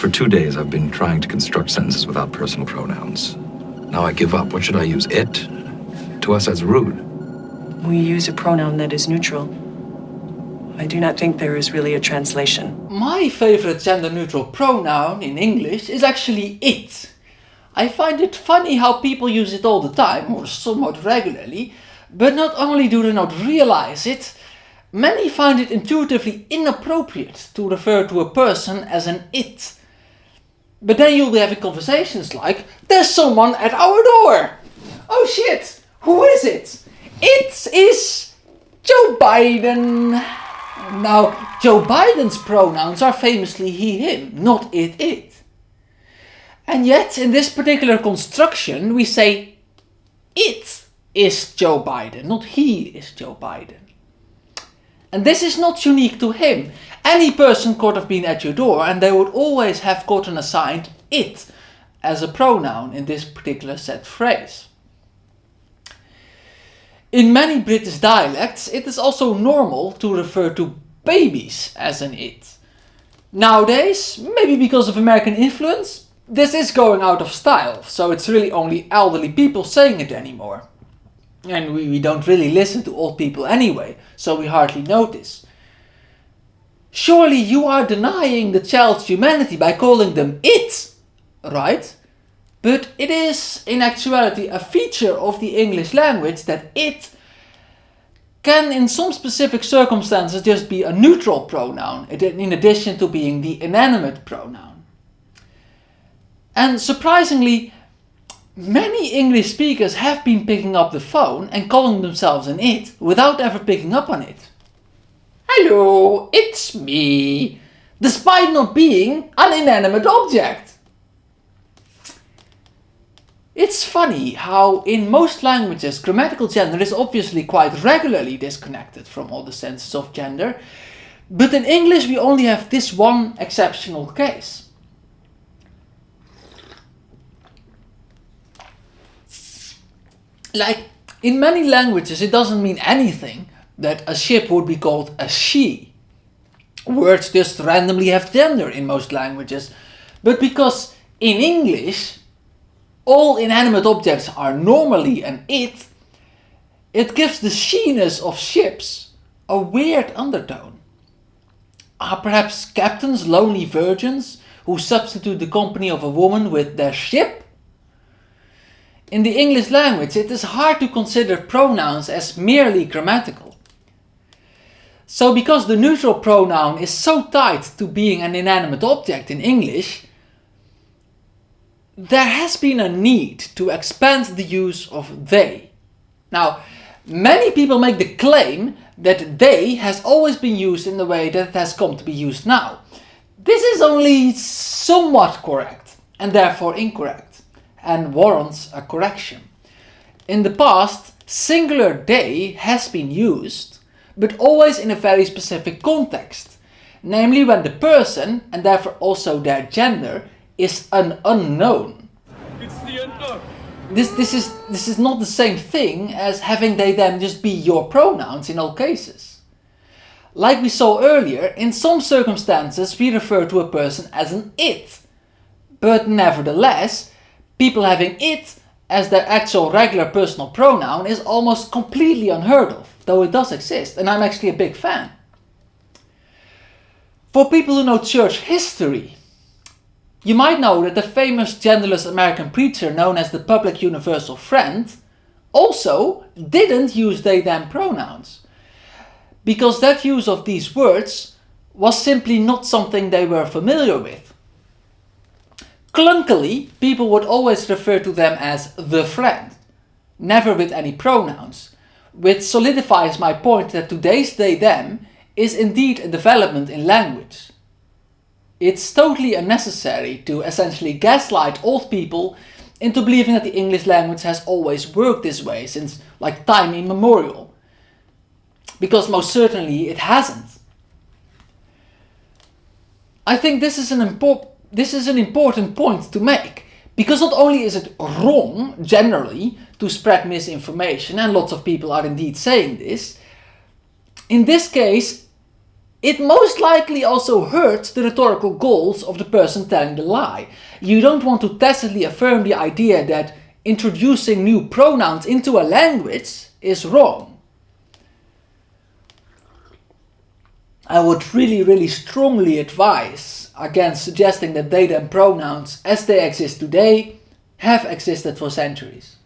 For 2 days, I've been trying to construct sentences without personal pronouns. Now I give up. What should I use? It? To us, that's rude. We use a pronoun that is neutral. I do not think there is really a translation. My favorite gender-neutral pronoun in English is actually it. I find it funny how people use it all the time, or somewhat regularly, but not only do they not realize it, many find it intuitively inappropriate to refer to a person as an it. But then you'll be having conversations like, there's someone at our door! Oh shit, who is it? It is Joe Biden. Now, Joe Biden's pronouns are famously he, him, not it, it. And yet, in this particular construction, we say it is Joe Biden, not he is Joe Biden. And this is not unique to him. Any person could have been at your door and they would always have gotten assigned it as a pronoun in this particular set phrase. In many British dialects, it is also normal to refer to babies as an it. Nowadays, maybe because of American influence, this is going out of style, so it's really only elderly people saying it anymore. And we don't really listen to old people anyway, so we hardly notice. Surely you are denying the child's humanity by calling them it, right? But it is, in actuality, a feature of the English language that it can, in some specific circumstances, just be a neutral pronoun, in addition to being the inanimate pronoun. And surprisingly, many English speakers have been picking up the phone and calling themselves an it without ever picking up on it. Hello, it's me, despite not being an inanimate object. It's funny how in most languages grammatical gender is obviously quite regularly disconnected from all the senses of gender, but in English we only have this one exceptional case. Like, in many languages it doesn't mean anything that a ship would be called a she. Words just randomly have gender in most languages, but because in English all inanimate objects are normally an it, it gives the she-ness of ships a weird undertone. Are perhaps captains lonely virgins who substitute the company of a woman with their ship? In the English language, it is hard to consider pronouns as merely grammatical. So because the neutral pronoun is so tied to being an inanimate object in English, there has been a need to expand the use of they. Now, many people make the claim that they has always been used in the way that it has come to be used now. This is only somewhat correct, and therefore incorrect, and warrants a correction. In the past, singular they has been used, but always in a very specific context, namely when the person, and therefore also their gender, is an unknown. It's the unknown. This is not the same thing as having they them just be your pronouns in all cases. Like we saw earlier, in some circumstances we refer to a person as an it, but nevertheless, people having it as their actual regular personal pronoun is almost completely unheard of, though it does exist, and I'm actually a big fan. For people who know church history, you might know that the famous genderless American preacher known as the Public Universal Friend also didn't use they-them pronouns, because that use of these words was simply not something they were familiar with. Clunkily, people would always refer to them as the friend, never with any pronouns, which solidifies my point that today's they-them is indeed a development in language. It's totally unnecessary to essentially gaslight old people into believing that the English language has always worked this way since like time immemorial. Because most certainly it hasn't. I think this is an important point to make, because not only is it wrong generally to spread misinformation, and lots of people are indeed saying this, in this case It most likely also hurts the rhetorical goals of the person telling the lie. You don't want to tacitly affirm the idea that introducing new pronouns into a language is wrong. I would really strongly advise against suggesting that data and pronouns as they exist today have existed for centuries.